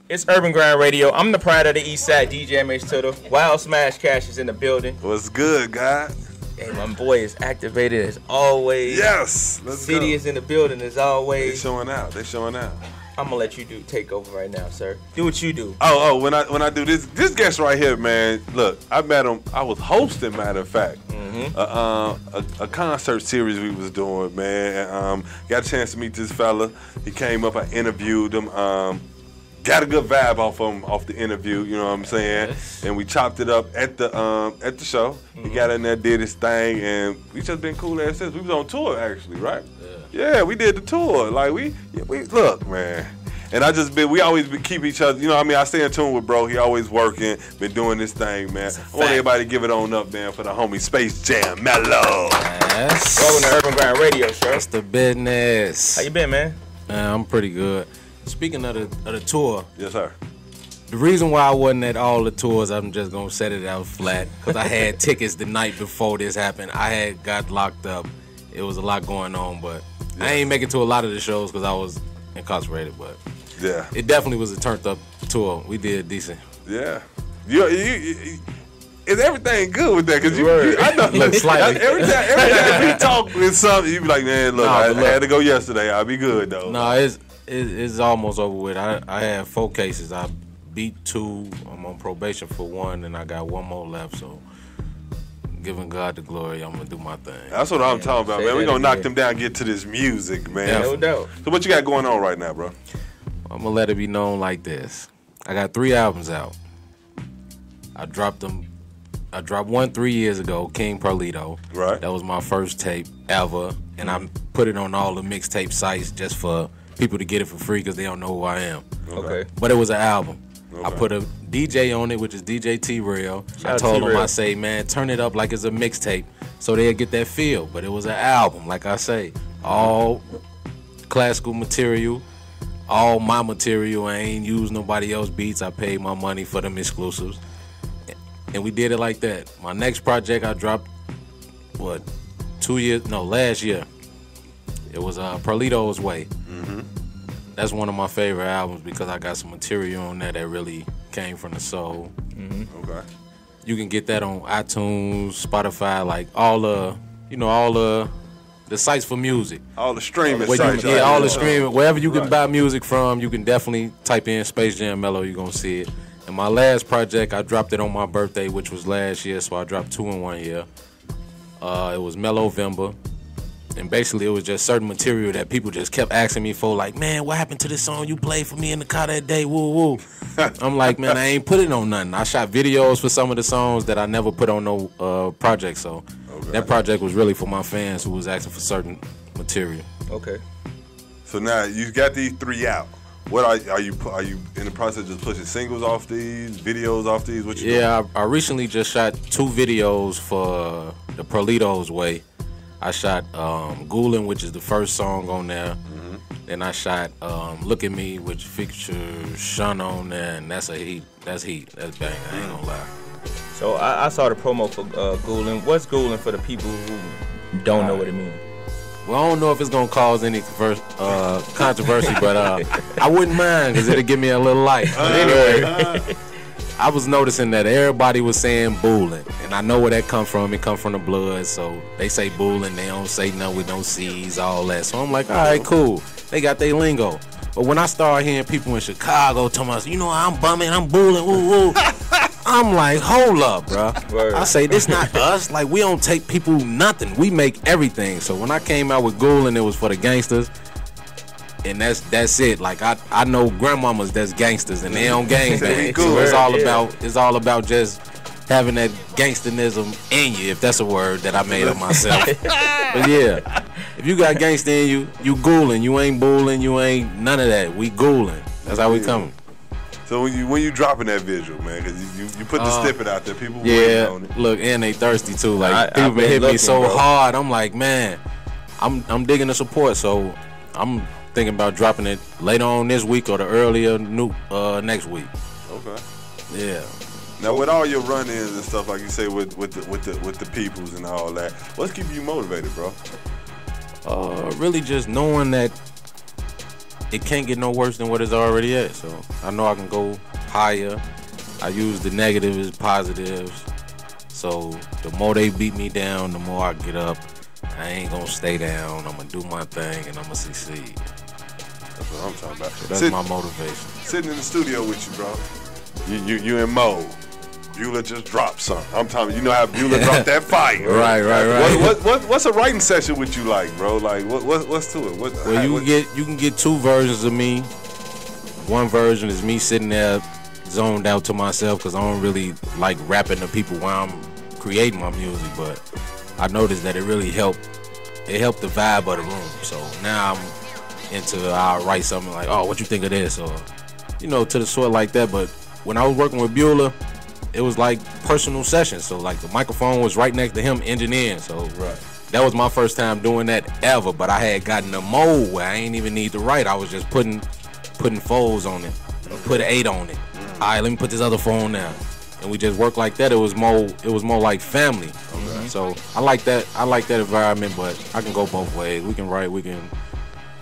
It's Urban Grind Radio. I'm the pride of the East Side, DJ MH2da. Wild Smash Cash is in the building. What's good, guy? Hey, my boy is activated as always. Yes, let's go. City is in the building as always. They showing out. I'm gonna let you take over right now, sir. Do what you do. When I do this guest right here, man. Look, I met him. I was hosting, matter of fact, a concert series we was doing, man. Got a chance to meet this fella. He came up. I interviewed him. Got a good vibe off the interview. You know what I'm saying? Yes. And we chopped it up at the show. He got in there, did his thing, and we just been cool ever since. We was on tour actually, right? Yeah, we did the tour. Like we look, man. And we always keep each other, you know what I mean? I stay in tune with bro. He always working, been doing this thing, man. I want everybody to give it on up, man, for the homie SpaceJam Melo. Yes. Welcome to Urban Grind Radio, sir. That's the business. How you been, man? I'm pretty good. Speaking of the tour. Yes, sir. The reason why I wasn't at all the tours, I'm just going to set it out flat, because I had tickets the night before this happened. I had got locked up. It was a lot going on, but I ain't make it to a lot of the shows because I was incarcerated, but yeah, it definitely was a turned up tour. We did decent. Yeah. Is everything good with that? Because I know, every time we talk with something, you be like, man, look, I had to go yesterday. I'll be good, though. No, it's almost over with. I had 4 cases. I beat 2. I'm on probation for 1, and I got 1 more left, so giving God the glory, I'm gonna do my thing. That's what I'm talking about, man. We're gonna knock them down and get to this music, man. No doubt. So what you got going on right now, bro? I'm gonna let it be known like this. I got 3 albums out. I dropped one 3 years ago, King Perlito. Right. That was my first tape ever, and I put it on all the mixtape sites just for people to get it for free because they don't know who I am. Okay. But it was an album. Okay. I put a DJ on it, which is DJ T-Real. I told him, I say, man, turn it up like it's a mixtape so they'll get that feel. But it was an album, like I say. All classical material, all my material. I ain't used nobody else's beats. I paid my money for them exclusives. And we did it like that. My next project I dropped, last year. It was Perlito's Way. Mm-hmm. That's one of my favorite albums because I got some material on there that really came from the soul. Mm-hmm. Okay. You can get that on iTunes, Spotify, like all the sites for music. All the streaming sites. All the streaming. Wherever you can buy music from, you can definitely type in SpaceJam Melo, you're going to see it. And my last project, I dropped it on my birthday, which was last year, so I dropped 2 in 1 year. It was Mellovember. And basically, it was just certain material that people just kept asking me for, like, man, what happened to this song you played for me in the car that day? Woo, woo. I'm like, man, I ain't put it on nothing. I shot videos for some of the songs that I never put on no project. So that project was really for my fans who was asking for certain material. Okay. So now you got these 3 out. What are you in the process of just pushing singles off these, videos off these? What you doing? I recently just shot 2 videos for the Perlito's Way. I shot Goolin', which is the first song on there. Mm-hmm. Then I shot Look at Me, which features Shun on there, and that's a heat. That's heat. That's bang. I ain't gonna lie. So I saw the promo for Goolin'. What's Goolin' for the people who don't know what it means? Well, I don't know if it's gonna cause any controversy, but I wouldn't mind because it'll give me a little light. But anyway, I was noticing that everybody was saying bullin', and I know where that come from. It come from the blood, so they say bullin'. They don't say nothing with no C's, all that. So I'm like, all right, cool. They got their lingo. But when I start hearing people in Chicago talking about, you know, I'm bumming, I'm bullin', woo woo, I'm like, hold up, bro. Word. I say, this not us. Like, we don't take people nothing. We make everything. So when I came out with Goolin', it was for the gangsters. And that's it. Like I know grandmamas that's gangsters and they don't gang bang. So it's all about just having that gangsterism in you, if that's a word that I made up myself. But yeah, if you got gangster in you, you Goolin'. You ain't bullin', you ain't none of that. We Goolin'. That's how we coming. So when you dropping that visual, man, because you put the snippet out there, people waiting on it. Look, and they thirsty too. Like people been hitting me so hard. I'm like, man, I'm digging the support. So I'm thinking about dropping it later on this week or the earlier next week. Okay. Yeah. Now with all your run-ins and stuff, like you say, with the peoples and all that, what's keeping you motivated, bro? Really just knowing that it can't get no worse than what it's already at. So I know I can go higher. I use the negatives as positives. So the more they beat me down, the more I get up. I ain't gonna stay down. I'm gonna do my thing and I'm gonna succeed. That's what I'm talking about. So that's my motivation. Sitting in the studio with you, bro. You and Mo. Beulah just dropped something. I'm telling you, you know how Beulah dropped that fire. Right. What's a writing session with you like, bro? Like, what's to it? Well, you can get two versions of me. One version is me sitting there zoned out to myself because I don't really like rapping to people while I'm creating my music. But I noticed that it really helped. It helped the vibe of the room. So now I'm into I'll write something like, oh, what you think of this? Or, you know, to the sort like that. But when I was working with Beulah, it was like personal sessions. So like the microphone was right next to him engineering. So that was my first time doing that ever. But I had gotten a mode where I ain't even need to write. I was just putting folds on it. Put 8 on it. All right, let me put this other phone now. And we just worked like that. It was more like family. Okay. So I like that environment, but I can go both ways. We can write, we can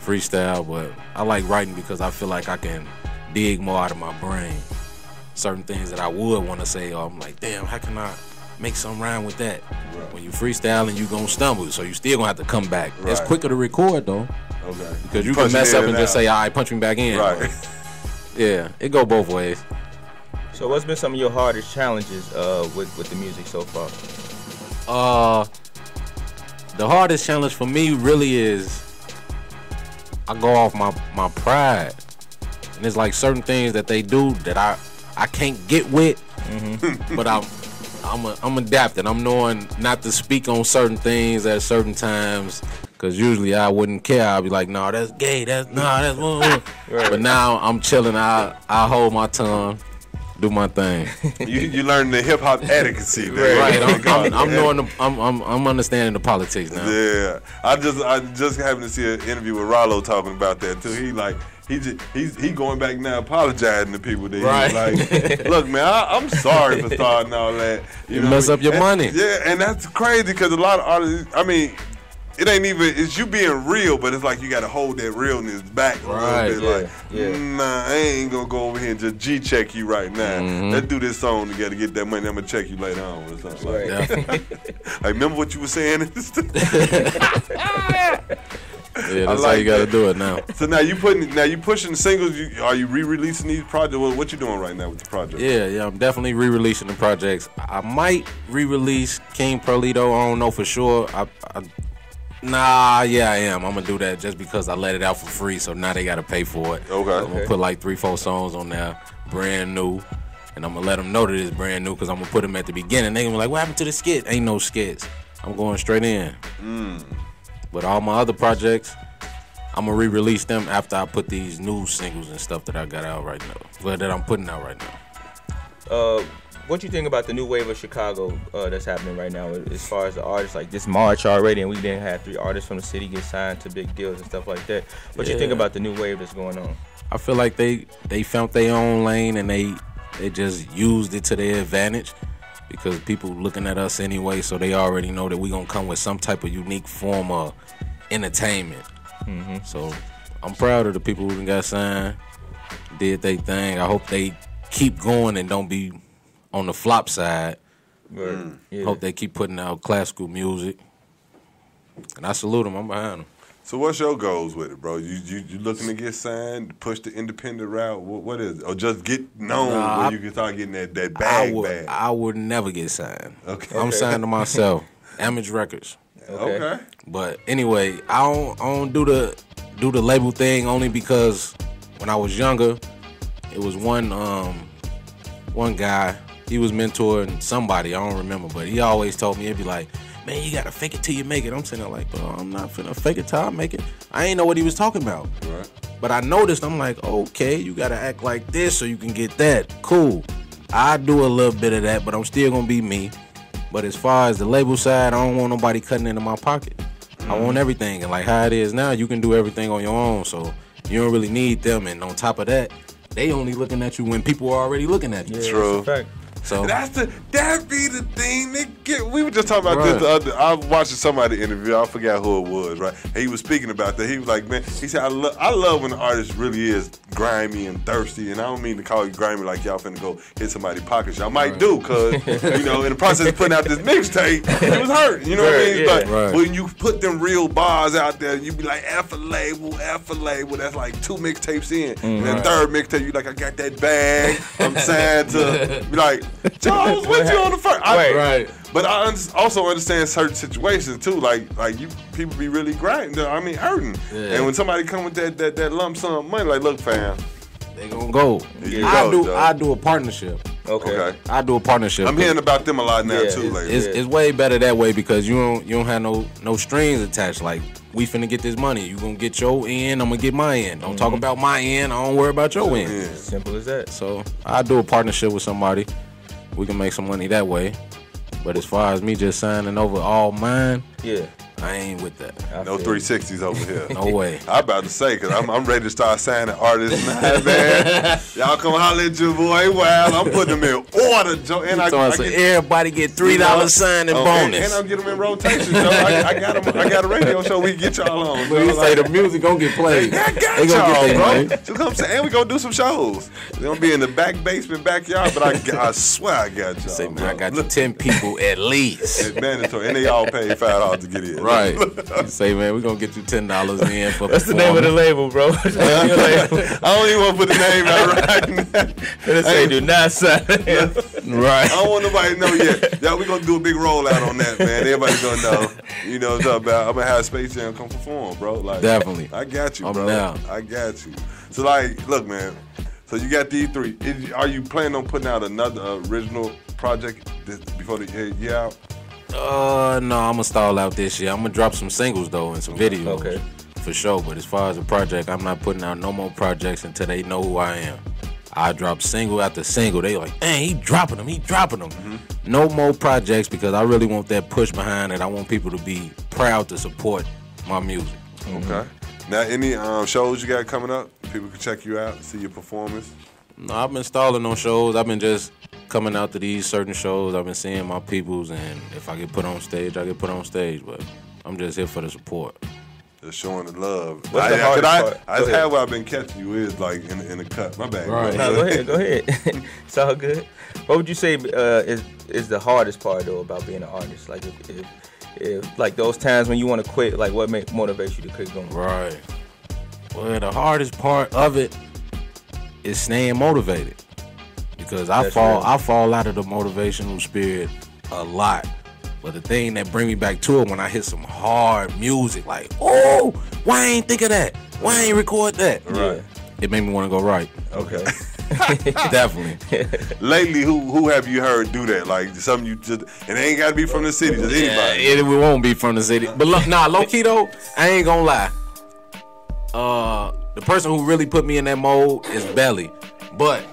freestyle, but I like writing because I feel like I can dig more out of my brain. Certain things that I would want to say, or I'm like, damn, how can I make some rhyme with that? Right. When you freestyling, you gonna stumble, so you still gonna have to come back. Right. It's quicker to record though. Okay. Because you can mess up and just say, all right, punch me back in. Right. Yeah, it go both ways. So what's been some of your hardest challenges with the music so far? The hardest challenge for me really is I go off my pride. And it's like certain things that they do that I can't get with, but I'm adapting. I'm knowing not to speak on certain things at certain times, because usually I wouldn't care. I'd be like, no, that's gay. That's right. But now I'm chilling. I hold my tongue, do my thing. You learn the hip hop etiquette, right? I'm understanding the politics now. Yeah, I just happened to see an interview with Rollo talking about that too. He going back now apologizing to people that he's like, look, man, I'm sorry for starting all that. You mess up your money. Yeah, and that's crazy because a lot of artists, I mean, it ain't even, it's you being real, but it's like you got to hold that realness back a little bit. Nah, I ain't going to go over here and just G-check you right now. Let's do this song together, get that money, I'm going to check you later on or something like that. Like, remember what you were saying? Yeah, that's how you gotta do it now. So now you pushing the singles. Are you re-releasing these projects? What you doing right now with the project? Yeah, I'm definitely re-releasing the projects. I might re-release King Perlito. I don't know for sure. I am. I'm gonna do that just because I let it out for free. So now they gotta pay for it. Okay. I'm gonna put like 3-4 songs on there, brand new, and I'm gonna let them know that it's brand new because I'm gonna put them at the beginning. They gonna be like, "What happened to the skit?" Ain't no skits. I'm going straight in. But all my other projects, I'm gonna re-release them after I put these new singles and stuff that I got out right now. Well, that I'm putting out right now. What you think about the new wave of Chicago that's happening right now? As far as the artists, like this March already, and we didn't have 3 artists from the city get signed to big deals and stuff like that. What you think about the new wave that's going on? I feel like they found their own lane and they just used it to their advantage. Because people looking at us anyway, so they already know that we gonna come with some type of unique form of entertainment. So I'm proud of the people who got signed, did their thing. I hope they keep going and don't be on the flop side. Hope they keep putting out classical music. And I salute them. I'm behind them. So what's your goals with it, bro? You looking to get signed, push the independent route? What is it? Or just get known where you can start getting that bag? I would never get signed. Okay. I'm signed to myself. Amage Records. Okay. But anyway, I don't do the label thing only because when I was younger, it was one guy, he was mentoring somebody, I don't remember, but he always told me, he'd be like, man, you gotta fake it till you make it. I'm sitting there like, bro, I'm not finna fake it till I make it. I ain't know what he was talking about. Right. But I noticed, I'm like, okay, you gotta act like this so you can get that. Cool. I do a little bit of that, but I'm still gonna be me. But as far as the label side, I don't want nobody cutting into my pocket. I want everything. And like how it is now, you can do everything on your own. So you don't really need them. And on top of that, they only looking at you when people are already looking at you. True. So that be the thing that get. We were just talking about this the other. I was watching somebody interview. I forgot who it was. Right, and he was speaking about that. He was like, man, he said, I love when the artist really is grimy and thirsty. And I don't mean to call you grimy like y'all finna go hit somebody's pockets. Y'all might do, cause you know, in the process of putting out this mixtape, it was hurt. You know what I mean? But when you put them real bars out there, you be like, F a label. That's like 2 mixtapes in, and then third mixtape, you like, I got that bag. I'm sad to be like, Charles, with you on the first. Right. But I also understand certain situations too, like you people be really grinding. I mean, hurting. Yeah. And when somebody come with that lump sum money, like, look, fam, they gonna go. I do a partnership. Okay. I do a partnership. I'm hearing about them a lot now too. Like, it's way better that way because you don't have no strings attached. Like, we finna get this money. You gonna get your end, I'm gonna get my end. Don't talk about my end, I don't worry about your end. Yeah. Simple as that. So I do a partnership with somebody. We can make some money that way. But as far as me just signing over all mine, I ain't with that. No 360s over here. No way. I about to say, because I'm ready to start signing artists now, man. Y'all come holler at your boy. Well, I'm putting them in order, Joe. And everybody get $3 signing bonus. And I'll get them in rotation, Joe. I got a radio show we can get y'all on. But you say the music gonna get played. I got y'all, bro. So come say, and we gonna do some shows. They're gonna be in the back basement, backyard, but I swear I got y'all. Say, man, I got you 10 people at least. It's mandatory. And they all pay $5 to get in. Right. You say, man, we're going to get you $10 in for That's the name of the label, bro. I don't even want to put the name out right now. They say do not sign. Right. I don't want nobody to know yet. Yeah, we're going to do a big rollout on that, man. Everybody's going to know. You know what's up, about. I'm going to have Space Jam come perform, bro. Like, definitely. I got you, bro. Down. I got you. So, like, look, man. So you got these 3. Are you planning on putting out another original project before the year out? No, I'm gonna stall out this year. I'm gonna drop some singles though and some videos. Okay. For sure. But as far as a project, I'm not putting out no more projects until they know who I am. I drop single after single. They like, dang, he dropping them. Mm-hmm. No more projects because I really want that push behind it. I want people to be proud to support my music. Okay. Now, any shows you got coming up? People can check you out, see your performance. No, I've been stalling on shows. I've been just coming out to these certain shows. I've been seeing my peoples, and if I get put on stage, I get put on stage. But I'm just here for the support. Just showing the love. What's the hardest part? I have what I've been catching you is like in the cut. My bad. Right. No, go ahead. It's all good. What would you say is the hardest part though about being an artist? Like if like those times when you want to quit, like what motivates you to keep going? Right. Well, the hardest part of it is staying motivated. Because I fall out of the motivational spirit a lot. But the thing that bring me back to it when I hit some hard music, like, oh, why I ain't think of that? Why I ain't record that? Right. It made me want to go right. Okay. Definitely. Lately, who have you heard do that? Like something you just, and it ain't got to be from the city, just anybody. It won't be from the city. But low key though, I ain't gonna lie. The person who really put me in that mode is Belly. But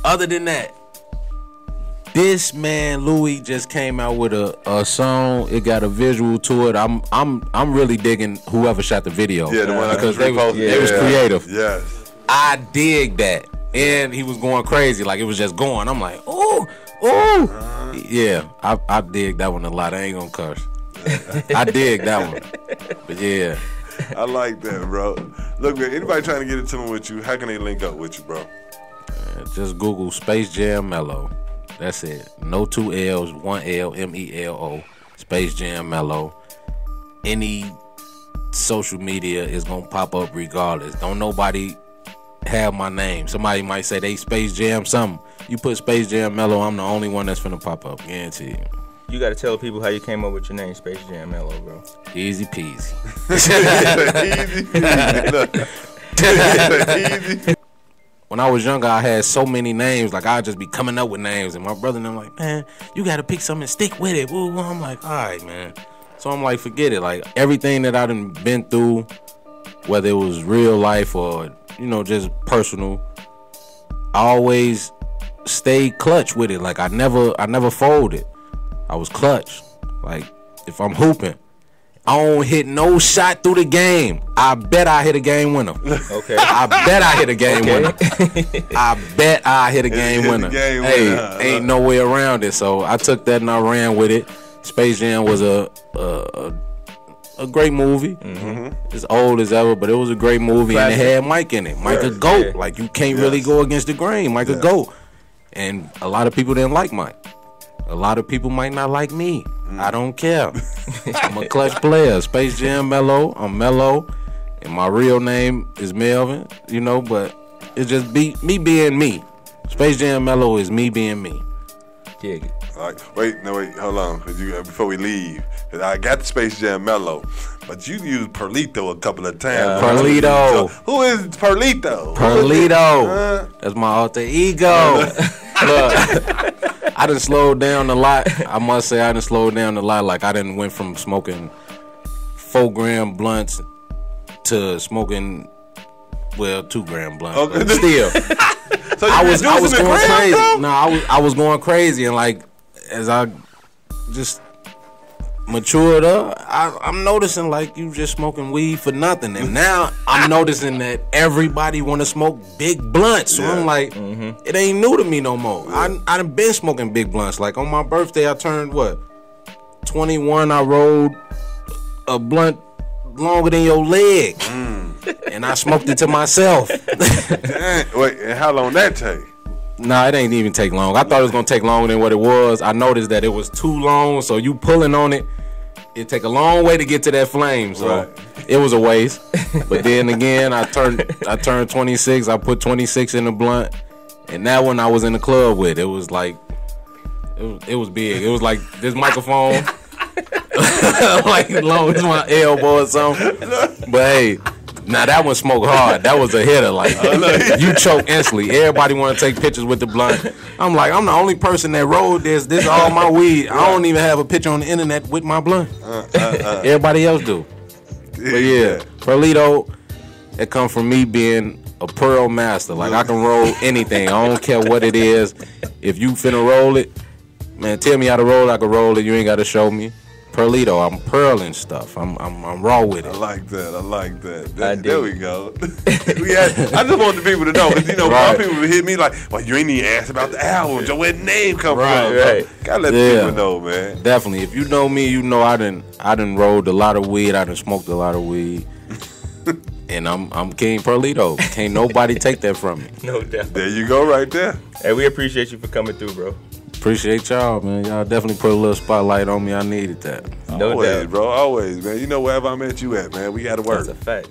other than that, this man Louis just came out with a song. It got a visual to it. I'm really digging whoever shot the video. Yeah, the one because they was creative. Yes, I dig that, and he was going crazy. Like it was just going. I'm like, oh, yeah. I dig that one a lot. I ain't gonna curse. I dig that one, but yeah. I like that, bro. Look, man, anybody trying to get in tune with you, how can they link up with you, bro? Just Google SpaceJam Melo. That's it. No 2 L's, 1 L, MELO. SpaceJam Melo. Any social media is gonna pop up regardless. Don't nobody have my name. Somebody might say they Space Jam something. You put SpaceJam Melo, I'm the only one that's finna pop up. Guarantee you. You gotta tell people how you came up with your name, SpaceJam Melo, bro. Easy peasy. Easy. When I was younger, I had so many names. Like, I'd just be coming up with names. And my brother and them like, man, you got to pick something and stick with it. Woo. I'm like, all right, man. So I'm like, forget it. Like, everything that I done been through, whether it was real life or, just personal, I always stayed clutch with it. Like, I never folded. I was clutch. Like, if I'm hooping, I don't hit no shot through the game. I bet I hit a game winner. Okay. I bet I hit a game winner. I bet I hit a game winner. Hey, ain't no way around it. So I took that and I ran with it. Space Jam was a great movie. It's old as ever, but it was a great movie. Classic. And it had Mike in it. Mike a GOAT. Yeah. Like, you can't really go against the grain. Mike a GOAT. And a lot of people didn't like Mike. A lot of people might not like me. I don't care. I'm a clutch player. Space Jam Melo. I'm Melo. And my real name is Melvin, you know, but it's just me being me. Space Jam Melo is me being me. Yeah. All right, wait, hold on, before we leave, I got the Space Jam Mellow, but you used Perlito a couple of times. Perlito. Who is Perlito? Perlito. That's my alter ego. Look, I done slowed down a lot. I must say I done slowed down a lot. Like, I done went from smoking 4-gram blunts to smoking, 2-gram blunts. Okay. Still. So I was going crazy. No, I was going crazy, and like, as I just matured up, I'm noticing like you just smoking weed for nothing, and now I'm noticing that everybody want to smoke big blunts. So I'm like, it ain't new to me no more. I done been smoking big blunts. Like, on my birthday, I turned 21. I rolled a blunt longer than your leg, and I smoked it to myself. Wait, and how long that take? Nah, it ain't even take long. I thought it was gonna take longer than what it was. I noticed that it was too long, so you pulling on it, it take a long way to get to that flame. So it was a waste. But then again, I turned 26. I put 26 in the blunt, and that one I was in the club with. It was like, it was big. It was like this microphone, like as long as my elbow or something. But hey. Now that one smoked hard. That was a hitter. Like, you choke instantly. Everybody want to take pictures with the blunt. I'm like, I'm the only person that rolled this. This is all my weed. I don't even have a picture on the internet with my blunt. Everybody else do. But yeah, Perlito, it come from me being a pearl master. Like, I can roll anything. I don't care what it is. If you finna roll it, man, tell me how to roll it. I can roll it. You ain't got to show me. Perlito, I'm pearling stuff. I'm raw with it. I like that. There we go. I just want the people to know, because you know, a lot of people hit me like, well, you ain't even asked about the album. So where the name come from? Right. Gotta let the people know, man. Definitely. If you know me, you know I done rolled a lot of weed. I done smoked a lot of weed. And I'm King Perlito. Can't nobody take that from me. No doubt. There you go, right there. Hey, we appreciate you for coming through, bro. Appreciate y'all, man. Y'all definitely put a little spotlight on me. I needed that. No doubt, bro. Always, man. You know, wherever I'm at, you at, man. We got to work. That's a fact.